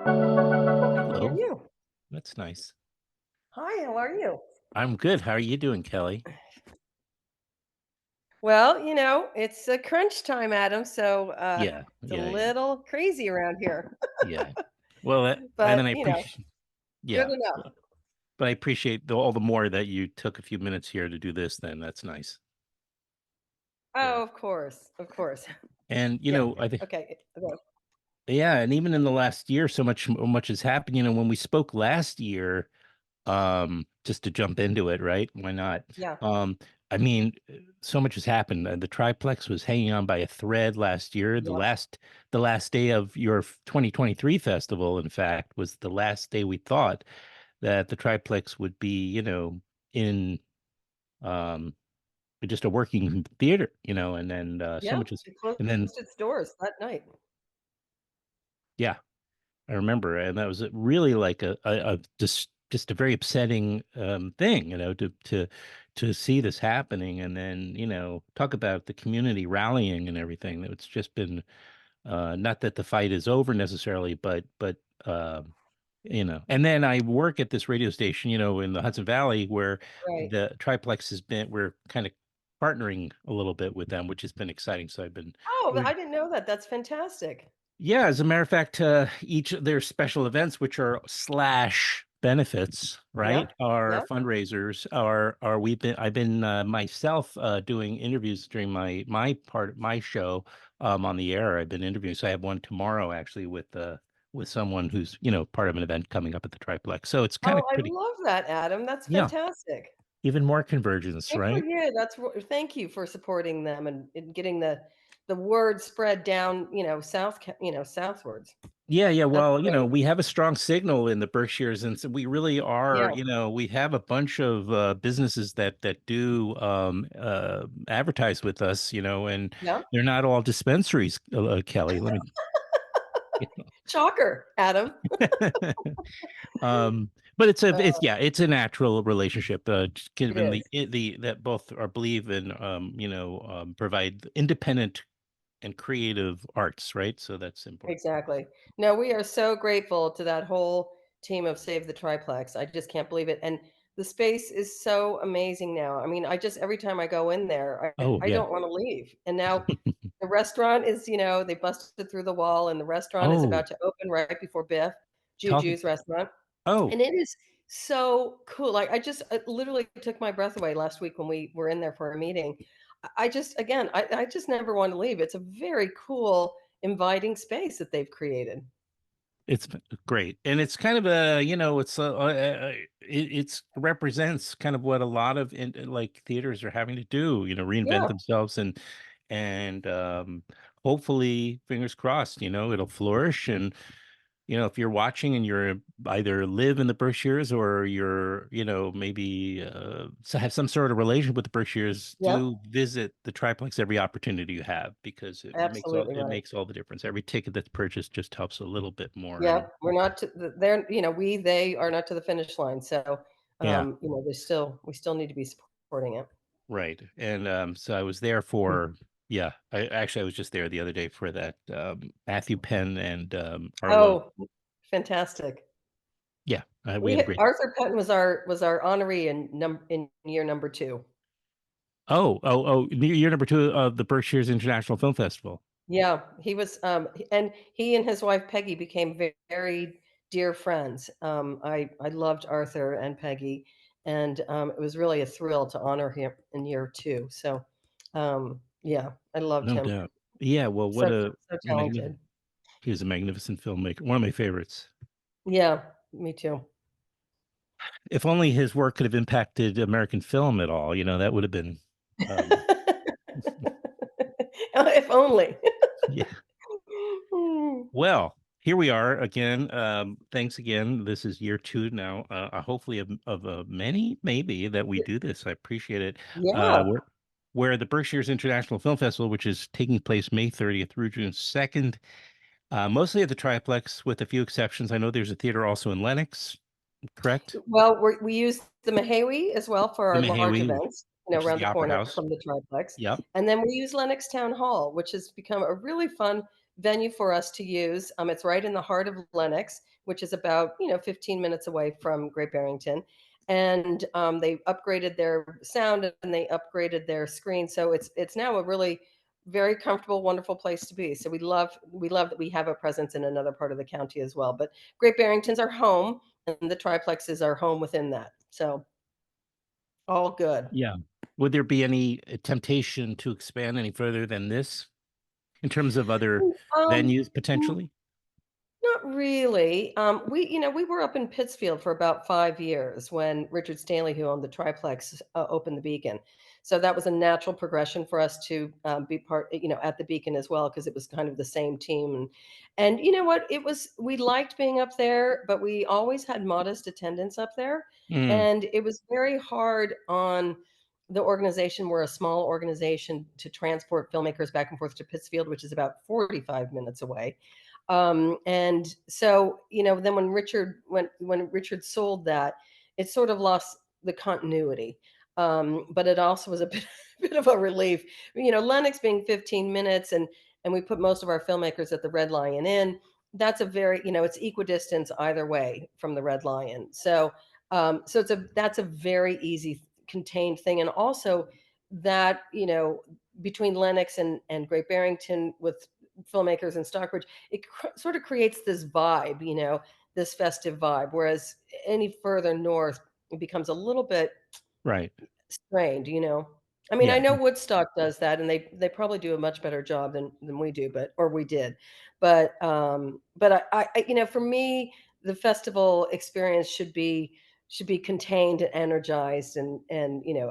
Hello. You. That's nice. Hi, how are you? I'm good. How are you doing, Kelly? Well, it's a crunch time, Adam, so Yeah, it's a yeah. little crazy around here. Yeah. Well, and But, then I appreciate good yeah, enough. but I appreciate all the more that you took a few minutes here to do this then. That's nice. Yeah. Oh, of course, of course. And, Yeah, I think okay, okay. yeah, and even in the last year, so much has happened. When we spoke last year, just to jump into it, right? Why not? Yeah, Um, I mean, so much has happened. The triplex was hanging on by a thread last year. The yep, last day of your 2023 festival, in fact, was the last day we thought that the triplex would be, in um just a working theater, and then so yeah, much is it closed and then its doors that night. yeah, I remember, and that was really like a just a very upsetting thing, to see this happening, and then talk about the community rallying and everything. It's just been not that the fight is over necessarily, but uh, and then I work at this radio station, in the Hudson Valley, where Right. the triplex has been. We're kind of partnering a little bit with them, which has been exciting. So I've been Oh, but I didn't know that, that's fantastic. Yeah, as a matter of fact, each of their special events, which are slash benefits, right, Yep, are yep. fundraisers. Are I've been myself doing interviews during my part of my show on the air. I've been interviewing, so I have one tomorrow actually with someone who's part of an event coming up at the Triplex. So it's kind Oh, of I pretty, love that, Adam, that's yeah, fantastic. even more convergence, Good for right? you, thank you for supporting them and getting the word spread down, southwards. Yeah, yeah. That's Well, great. we have a strong signal in the Berkshires, and so we really are. Yeah, We have a bunch of businesses that do advertise with us. And yeah. they're not all dispensaries, Kelly. Let me. Shocker, Adam. But it's Uh, yeah, it's a natural relationship. Just it given is. the that both are believe in provide independent and creative arts, right? So that's important. Exactly. No, we are so grateful to that whole team of Save the Triplex. I just can't believe it. And the space is so amazing now. I mean, I just every time I go in there, I, Oh I yeah. don't want to leave. And now the restaurant is, they busted through the wall and the restaurant is Oh, about to open right before Biff, talk. Juju's restaurant. Oh, And it is so cool. Like I just literally took my breath away last week when we were in there for a meeting. I just again, I just never want to leave. It's a very cool, inviting space that they've created. it's great, and it's kind of a it's represents kind of what a lot of like theaters are having to do, reinvent Yeah, themselves, and hopefully, fingers crossed, it'll flourish. And if you're watching and you're either live in the Berkshires or you're, maybe have some sort of relation with the Berkshires, yep, do visit the triplex every opportunity you have, because absolutely it right. makes all the difference. Every ticket that's purchased just helps a little bit more. And Yep, we're not to they're they are not to the finish line. So, yeah, we still need to be supporting it. right. And so I was there for, yeah, I was just there the other day for that Matthew Penn and Arlo. Oh, fantastic. Yeah, we had a great. Arthur Penn was our honoree in year number 2. Oh, you're number two of the Berkshires International Film Festival. Yeah, he was, and he and his wife Peggy became very dear friends. I loved Arthur and Peggy, and it was really a thrill to honor him in year 2. So, yeah, I loved No him. doubt. Yeah, well, what So a so magnificent talented. he was a magnificent filmmaker, one of my favorites. Yeah, me too. If only his work could have impacted American film at all, that would have been, um, If only. yeah. Mm. Well, here we are again. Thanks again. This is year two now. Hopefully of many, maybe that we do this. I appreciate it. Yeah. We're at the Berkshires International Film Festival, which is taking place May 30th through June 2nd. Mostly at the Triplex, with a few exceptions. I know there's a theater also in Lenox, correct? Well, we use the Mahawi as well for The our large Mahawi, events, which is around the the Opera corner House. from the triplex, Yep. and then we use Lenox Town Hall, which has become a really fun venue for us to use. It's right in the heart of Lenox, which is about, 15 minutes away from Great Barrington, and, they upgraded their sound and they upgraded their screen, so it's now a really very comfortable, wonderful place to be. So we love that we have a presence in another part of the county as well. But Great Barrington's our home, and the triplexes are home within that. So all good. Yeah. Would there be any temptation to expand any further than this in terms of other Um, venues potentially? Not really. We were up in Pittsfield for about 5 years when Richard Stanley, who owned the triplex, opened the Beacon. So that was a natural progression for us to be part, at the Beacon as well, because it was kind of the same team. And you know what? We liked being up there, but we always had modest attendance up there, Mm, and it was very hard on the organization. We're a small organization to transport filmmakers back and forth to Pittsfield, which is about 45 minutes away. And so, then when Richard sold that, it sort of lost the continuity. But it also was a bit, bit of a relief. Lennox being 15 minutes, and we put most of our filmmakers at the Red Lion Inn. That's a very, it's equidistance either way from the Red Lion. So that's a very easy contained thing. And also that, between Lennox and Great Barrington with filmmakers in Stockbridge, it sort of creates this vibe, this festive vibe. Whereas any further north, it becomes a little bit right. strained. I mean, I Yeah. know Woodstock does that, and they probably do a much better job than we do, or we did. But for me, the festival experience should be contained and energized, and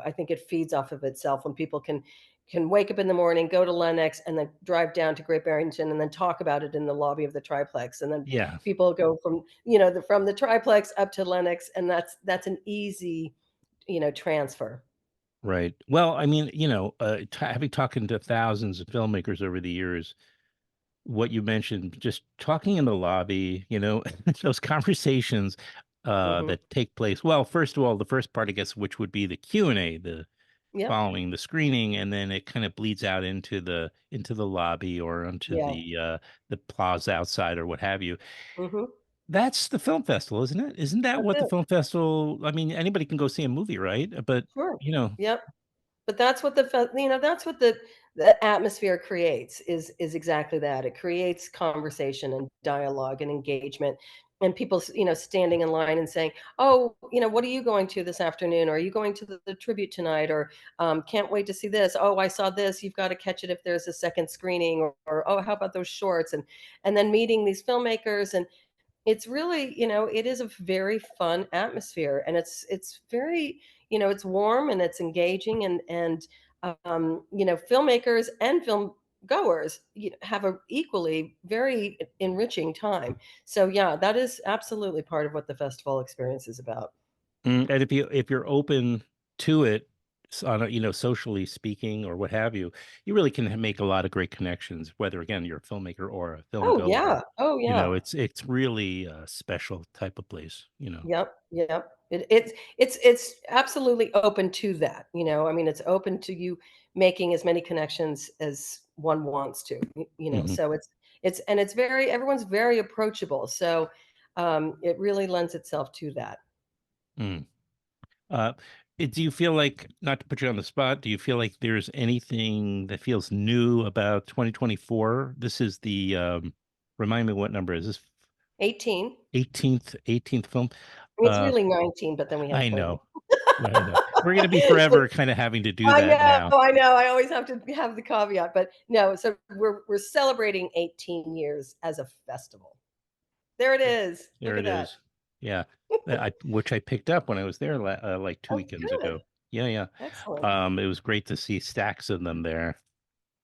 I think it feeds off of itself when people can wake up in the morning, go to Lenox, and then drive down to Great Barrington, and then talk about it in the lobby of the triplex, and then Yeah. people go from the triplex up to Lenox, and that's an easy transfer. Right. Well, I mean, having talking to thousands of filmmakers over the years, what you mentioned, just talking in the lobby, those conversations Mhm. that take place. Well, first of all, the first part, I guess, which would be the Q&A, the Yep. following the screening, and then it kind of bleeds out into the lobby or onto Yeah. the plaza outside or what have you. Mhm. That's the film festival, isn't it? Isn't that That's what the it. film festival? I mean, anybody can go see a movie, right? But Sure. you know, Yep. But that's what the atmosphere creates, is exactly that. It creates conversation and dialogue and engagement, and people, standing in line and saying, "Oh, what are you going to this afternoon? Or are you going to the tribute tonight? Or can't wait to see this. Oh, I saw this. You've got to catch it if there's a second screening. Or oh, how about those shorts?" And then meeting these filmmakers, and it's really, it is a very fun atmosphere, and it's very, it's warm and it's engaging, and filmmakers and film goers, have a equally very enriching time. So yeah, that is absolutely part of what the festival experience is about. and if you're open to it on socially speaking or what have you, you really can make a lot of great connections. Whether again you're a filmmaker or a film Oh goer, yeah. Oh yeah. it's really a special type of place. Yep, yep. It's absolutely open to that. I mean, it's open to you making as many connections as one wants to. Hmm. So it's very, everyone's very approachable. So it really lends itself to that. Mm. Uh, do you feel like, not to put you on the spot, do you feel like there's anything that feels new about 2024? This is remind me what number is this? 18. 18th film. It's Uh, really 19, but then we had I 20. know. I know. We're going to be forever kind of having to do I that know, now. I know. I always have to have the caveat, but no. So we're celebrating 18 years as a festival. There it is. There Look at it that. is. Yeah. Which I picked up when I was there like two Oh, weekends good. ago. Yeah, yeah. Excellent. It was great to see stacks of them there.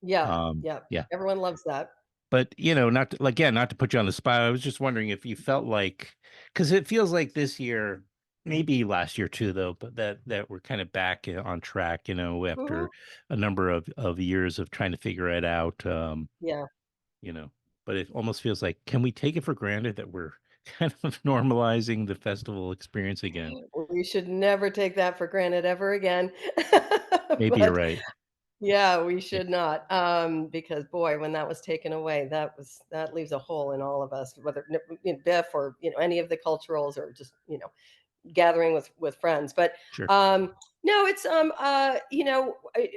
Yeah, yeah. Yeah. Everyone loves that. But not to, again, not to put you on the spot. I was just wondering if you felt like, because it feels like this year, maybe last year too, though, but that we're kind of back on track, after Mhm. a number of years of trying to figure it out. Yeah. You know, but it almost feels like, can we take it for granted that we're kind of normalizing the festival experience again? We should never take that for granted ever again. Maybe you're But right. yeah, we Yeah, should not, because boy, when that was taken away, that leaves a hole in all of us, whether Biff or any of the culturals or just gathering with friends. But sure. um no, it's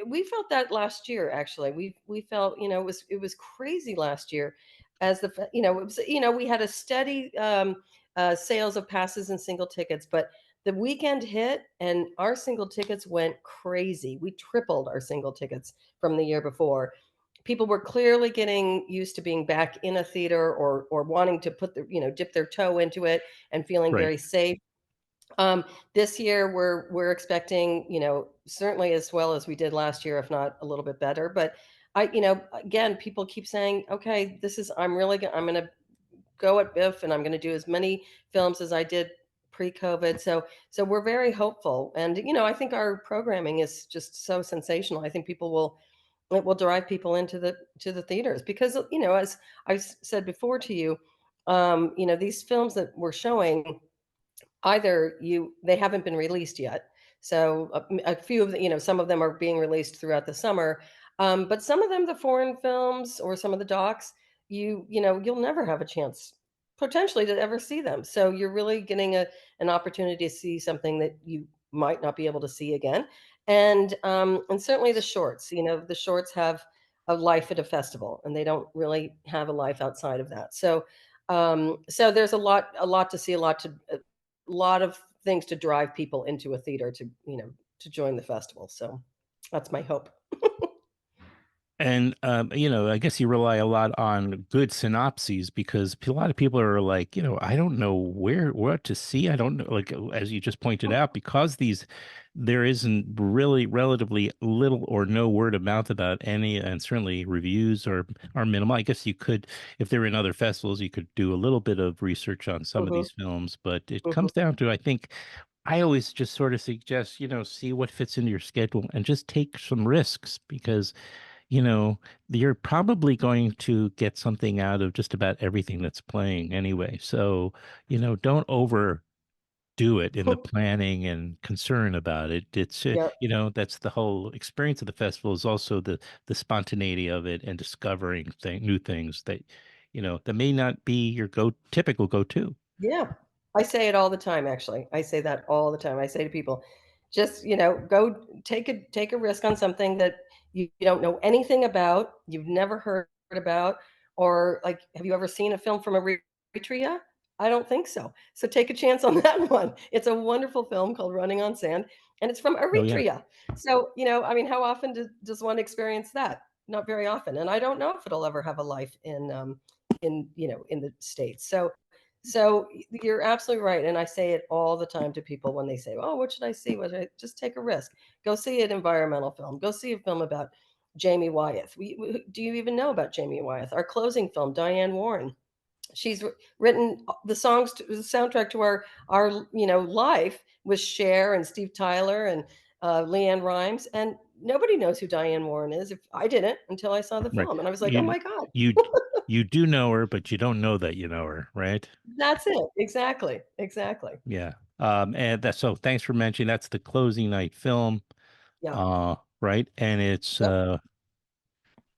we felt that last year. Actually, we felt, it was crazy last year, as it was, we had a steady sales of passes and single tickets, but the weekend hit and our single tickets went crazy. We tripled our single tickets from the year before. People were clearly getting used to being back in a theater, or wanting to put their, dip their toe into it and feeling Right. very safe. This year we're expecting, certainly as well as we did last year, if not a little bit better. But again, people keep saying, okay, I'm going to go at Biff, and I'm going to do as many films as I did pre-COVID. So we're very hopeful, and I think our programming is just so sensational. I think it will drive people into the theaters, because as said before to you, these films that we're showing, either they haven't been released yet. So a few of the, some of them are being released throughout the summer. But some of them, the foreign films or some of the docs, you'll never have a chance potentially to ever see them. So you're really getting an opportunity to see something that you might not be able to see again. And certainly the shorts have a life at a festival, and they don't really have a life outside of that. So there's a lot to see, a lot of things to drive people into a theater to join the festival. So that's my hope. And I guess you rely a lot on good synopses, because a lot of people are like, I don't know what to see. I don't know, like, as you just pointed out, because there isn't really relatively little or no word of mouth about any, and certainly reviews are minimal. I guess you could, if they're in other festivals, you could do a little bit of research on some of Mhm, these films, but it mhm. comes down to, I think, I always just sort of suggest, see what fits into your schedule and just take some risks, because you know, you're probably going to get something out of just about everything that's playing anyway. So, don't overdo it in the planning and concern about it. It's, Yep. that's the whole experience of the festival, is also the spontaneity of it and discovering new things that may not be your typical go-to. Yeah. I say it all the time, actually. I say that all the time. I say to people, just, go take a risk on something that you don't know anything about, you've never heard about, or, like, have you ever seen a film from Eritrea? I don't think so. So take a chance on that one. It's a wonderful film called Running on Sand, and it's from Oh yeah. Eritrea. So, I mean, how often does one experience that? Not very often. And I don't know if it'll ever have a life in the States. So you're absolutely right, and I say it all the time to people when they say, "Oh, what should I see? Just take a risk. Go see an environmental film. Go see a film about Jamie Wyeth. Do you even know about Jamie Wyeth? Our closing film, Diane Warren. She's written the songs, the soundtrack to our life, with Cher and Steve Tyler and Leanne Rhymes, and nobody knows who Diane Warren is. If I didn't until I saw the Right. film, and I was like, "Oh You my god, you you do know her, but you don't know that you know her, right? that's it! Exactly, exactly." Yeah. And so thanks for mentioning that's the closing night film. Yeah. Right. And it's Yep.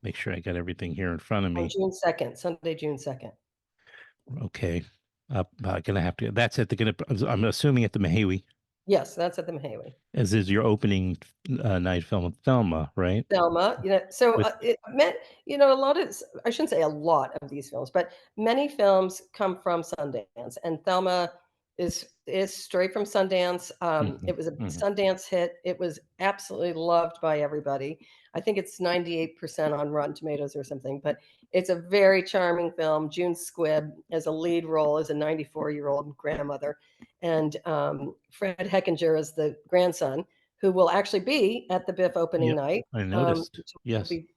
make sure I got everything here in front of On me. June 2nd, Sunday, June 2nd. Okay. Gonna have to, that's at the gonna, I'm assuming at the Mahawi, Yes, that's at the Mahawi. as is your opening night film of Thelma, right? Thelma, With it meant, a lot of, I shouldn't say a lot of these films, but many films come from Sundance, and Thelma is straight from Sundance. mhm, It was a mhm. Sundance hit. It was absolutely loved by everybody. I think it's 98% on Rotten Tomatoes or something, but it's a very charming film. June Squibb as a lead role, as a 94-year-old grandmother, and Fred Heckinger as the grandson, who will actually be at the Biff opening Yep. night, I noticed. which will Yes. be,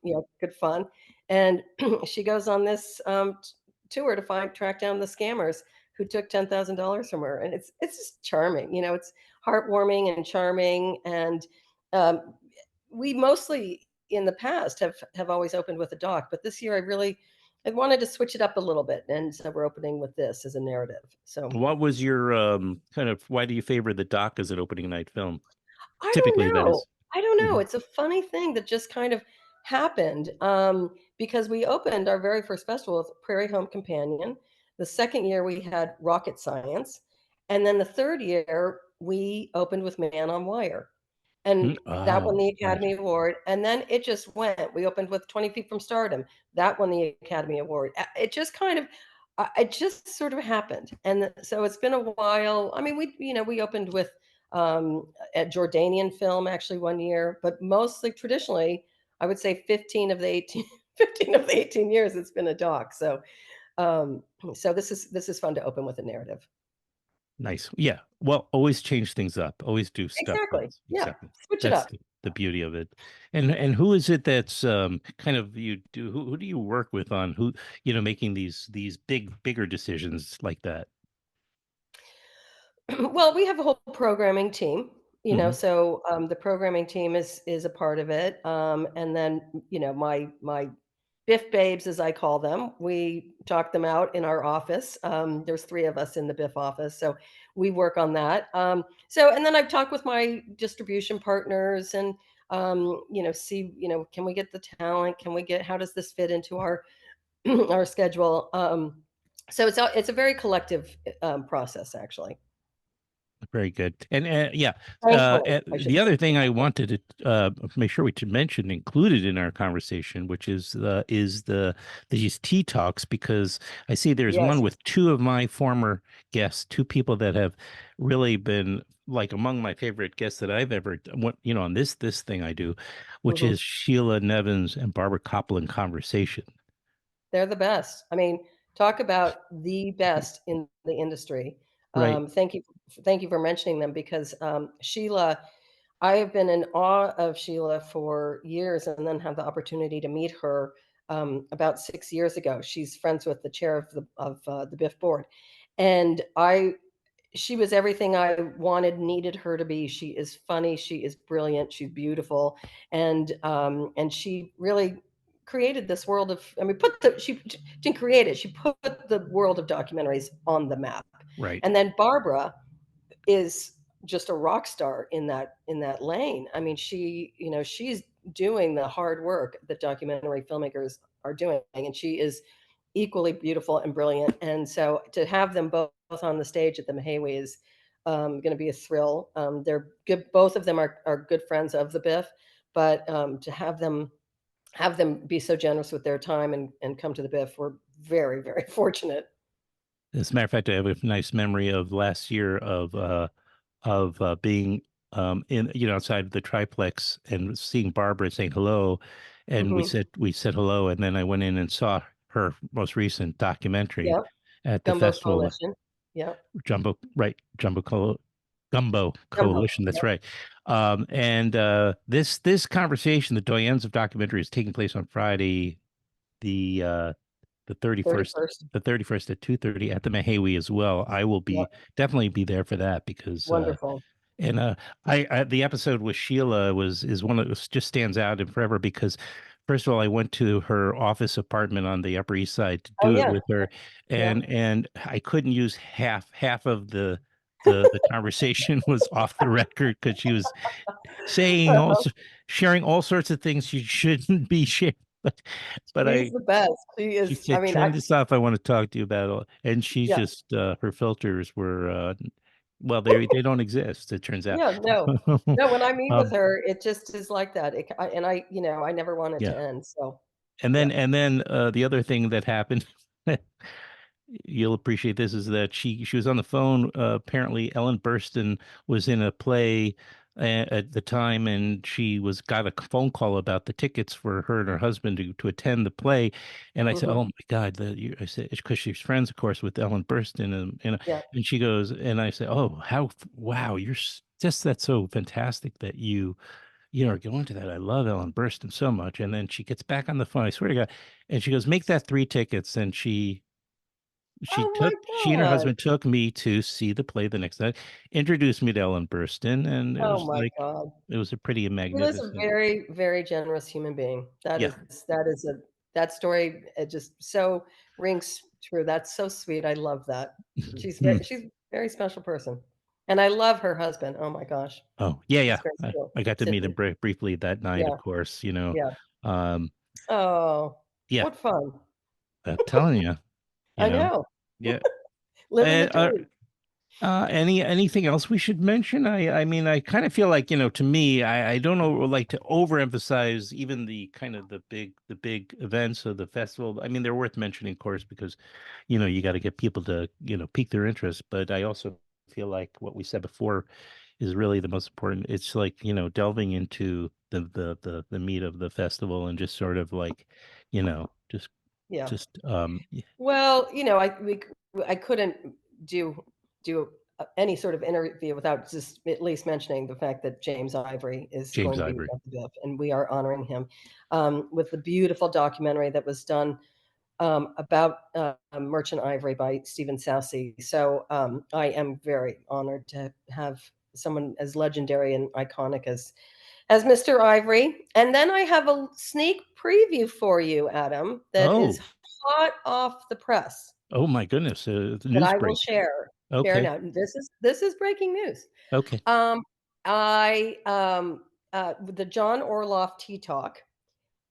good fun. and she goes on this tour to find track down the scammers who took $10,000 from her, and it's just charming. It's heartwarming and charming, and um, we mostly in the past have always opened with a doc, but this year I wanted to switch it up a little bit, and so we're opening with this as a narrative. So What was your kind of why do you favor the doc as an opening night film? I don't Typically, that know. is. I don't know. Mhm. It's a funny thing that just kind of happened, because we opened our very first festival with Prairie Home Companion. The second year we had Rocket Science, and then the third year we opened with Man on Wire. And that won Oh, the right. Academy Award, and then it just went. We opened with 20 Feet from Stardom. That won the Academy Award. It just kind of it just sort of happened, and so it's been a while. I mean, we opened with, a Jordanian film actually one year, but mostly traditionally, I would say 15 of the 18 15 of the 18 years, it's been a doc. Um, so this is fun to open with a narrative. Nice. Yeah. Well, always change things up. Always do stuff Exactly. that's Yeah. exactly. Switch it That's up. the beauty of it. And who is it that's kind of you do who do you work with on who, making these bigger decisions like that? Well, we have a whole programming team, Hmm. so the programming team is a part of it, and then my Biff babes, as I call them, we talk them out in our office. There's three of us in the Biff office, so we work on that. And then I've talked with my distribution partners and see can we get the talent? Can we get how does this fit into our our schedule? So it's a very collective process, actually. Very good. And yeah, Thankfully, I should the say. other thing I wanted to make sure we should mention included in our conversation, which is these tea talks, because I see there's one Yes. with two of my former guests, two people that have really been like among my favorite guests that I've ever on this thing I do, which is Mhm. Sheila Nevins and Barbara Copland conversation. They're the best. I mean, talk about the best in the industry. Right. Thank you for mentioning them because, Sheila I have been in awe of Sheila for years and then have the opportunity to meet her, about 6 years ago. She's friends with the chair of the BIF board, and I she was everything I wanted, needed her to be. She is funny, she is brilliant, she's beautiful, and she really created this world of I mean, she didn't create it, she put the world of documentaries on the map. Right. And then Barbara is just a rock star in that lane. I mean, she's doing the hard work that documentary filmmakers are doing, and she is equally beautiful and brilliant. And so to have them both on the stage at the Mahawi is going to be a thrill. They're good. Both of them are good friends of the Biff, but to have them be so generous with their time and come to the Biff, we're very, very fortunate. As a matter of fact, I have a nice memory of last year of being in outside the triplex and seeing Barbara and saying hello, and we Hmm. said hello, and then I went in and saw her most recent documentary Yep. at the Gumbo festival, Coalition. Yep. Jumbo, right, Gumbo Gumbo. Coalition. That's Yep. right. And this conversation, the Doyens of documentary, is taking place on Friday, the uh, the 31st, 31st. the 31st at 2:30 at the Mahawi as well. I will Yep. definitely be there for that because Wonderful. and I the episode with Sheila is one that just stands out and forever because first of all, I went to her office apartment on the Upper East Side to Oh, do it yeah. with her, Yeah. and I couldn't use half of the conversation was off the record because she was saying also sharing all sorts of things she shouldn't be sharing. But She's the best. She she is I said, mean, "Turn this off. I want to talk to you about it." And she yeah. just her filters were well, they don't exist. It turns out. Yeah, no. No, when I meet with um, her, it just is like that. I never want it to yeah, end, so, and yeah. then the other thing that happened, you'll appreciate this, is that she was on the phone. Apparently, Ellen Burstyn was in a play at the time, and she was got a phone call about the tickets for her and her husband to attend the play. And I said, Mhm. "Oh my God!" I said, "It's because she's friends, of course, with Ellen Burstyn." Yeah. And she goes, and I said, "Oh, how wow! Just that's so fantastic that going to that. I love Ellen Burstyn so much. And then she gets back on the phone. I swear to God. And she goes, make that 3 tickets. And Oh my she and her god. husband took me to see the play the next night, introduced me to Ellen Burstyn, and it Oh was my like, god. it was a pretty He was a magnificent. very, very generous human being. Yeah. That is a that story, it just so rings true. That's so sweet. I love that. Hmm. She's a very special person. And I love her husband. Oh my gosh. Oh, yeah, He's yeah. very cool. I got to meet him Sidney. briefly that night, of Yeah, course, yeah. Um, Oh, yeah, what fun. I'm telling you, you I know, know. yeah. Living the Uh, uh, dream. anything else we should mention? I mean, I kind of feel like, to me, I don't know, like to overemphasize even the kind of the big events of the festival. I mean, they're worth mentioning, of course, because, you got to get people to, pique their interest. But I also feel like what we said before is really the most important. It's like, delving into the meat of the festival and just sort of like, you know, just Yeah. just Well, I couldn't do any sort of interview without just at least mentioning the fact that James Ivory is James going to be Ivory. at the BIF, and we are honoring him with the beautiful documentary that was done about Merchant Ivory by Stephen Sousey. So I am very honored to have someone as legendary and iconic as Mr. Ivory. And then I have a sneak preview for you, Adam, that is Oh, hot off the press oh my goodness, the that news I will break. share Okay. now. This is breaking news. Okay. Um, I the John Orloff Tea Talk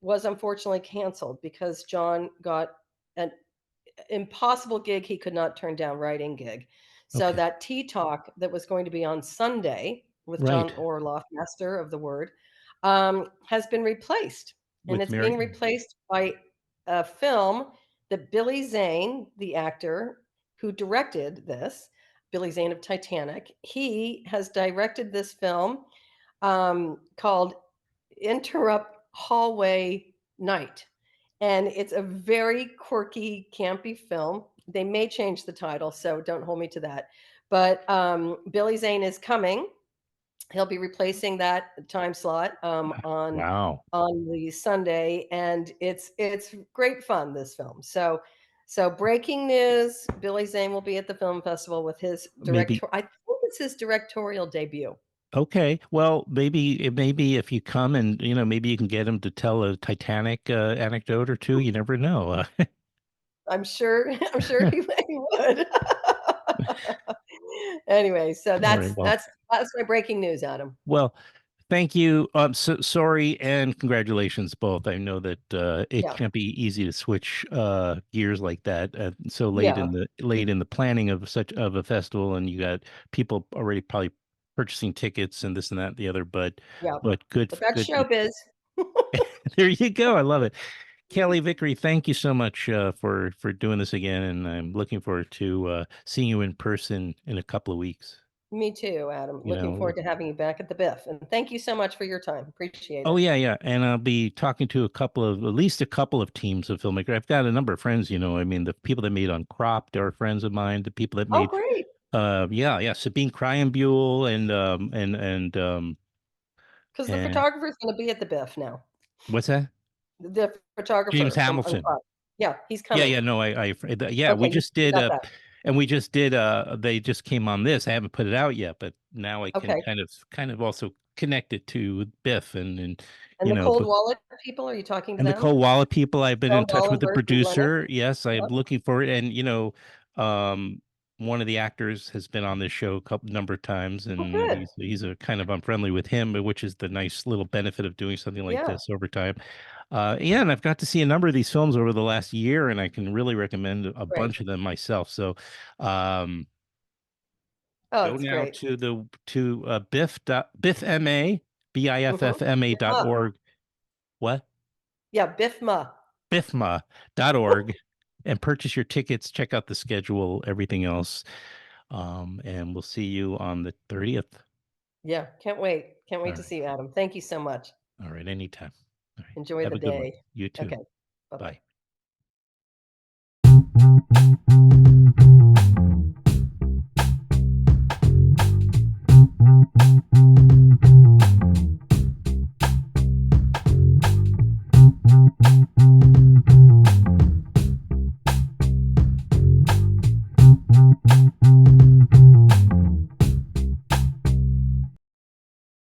was unfortunately canceled because John got an impossible gig he could not turn down, writing gig. So Okay. that tea talk that was going to be on Sunday with John Right. Orloff, master of the word, has been replaced, and With it's being Mary. replaced by a film that Billy Zane, the actor who directed this, Billy Zane of Titanic, he has directed this film called Interrupt Hallway Night. And it's a very quirky, campy film. They may change the title, so don't hold me to that. But Billy Zane is coming. He'll be replacing that time slot Wow. on the Sunday, and it's great fun. This film. So breaking news: Billy Zane will be at the film festival with his Maybe. director. I think it's his directorial debut. Okay. Well, maybe if you come and, maybe you can get him to tell a Titanic anecdote or two. You never know. I'm sure. I'm sure he would. Anyway, so All right. Well, that's my breaking news, Adam. well, thank you. Sorry and congratulations both. I know that it Yeah, can't be easy to switch gears like that so yeah, late in the planning of such of a festival, and you got people already probably purchasing tickets and this and that and the other. yeah. But good, But that's good. showbiz. There you go. I love it. Kelley Vickery, thank you so much for doing this again, and I'm looking forward to seeing you in person in a couple of weeks. Me too, Adam. You Looking know, forward to having you back at the Biff. And thank you so much for your time. Appreciate oh it. yeah, yeah, and I'll be talking to at least a couple of teams of filmmakers. I've got a number of friends. I mean, the people that made on Cropped are friends of mine. The people that Oh, made, great. yeah, yeah, Sabine Kryenbuhl Because the and photographer is going to be at the Biff now. what's that? The James photographer from Hamilton. Uncut. Yeah, he's Yeah, coming. yeah, no, yeah, we Okay, just you did got that. and we just did they just came on this. I haven't put it out yet, but now I can Okay. kind of also connect it to Biff and And the Cold Wallet people, are you talking to and the them? Cold Wallet people. I've been in John touch with the Bollenberg and Lennox? producer. Yes, I'm Yep. looking for it. And um, one of the actors has been on this show a couple number of times, Oh, and good. he's a kind of unfriendly with him, which is the nice little benefit of doing something like Yeah, this over time. Yeah, and I've got to see a number of these films over the last year, and I can really recommend a great. bunch of them myself. So, um, Oh, go it's now great. to the to biffma Mhm. biffma dot BIFMA. org. What? Yeah, BIFMA. bifma.org and purchase your tickets, check out the schedule, everything else. And we'll see you on the 30th. Yeah, can't wait. Can't All wait to right. see you, Adam. Thank you so much. All right. Anytime. All right. Enjoy Have the a good one. day. You too. Okay. Bye-bye. Bye.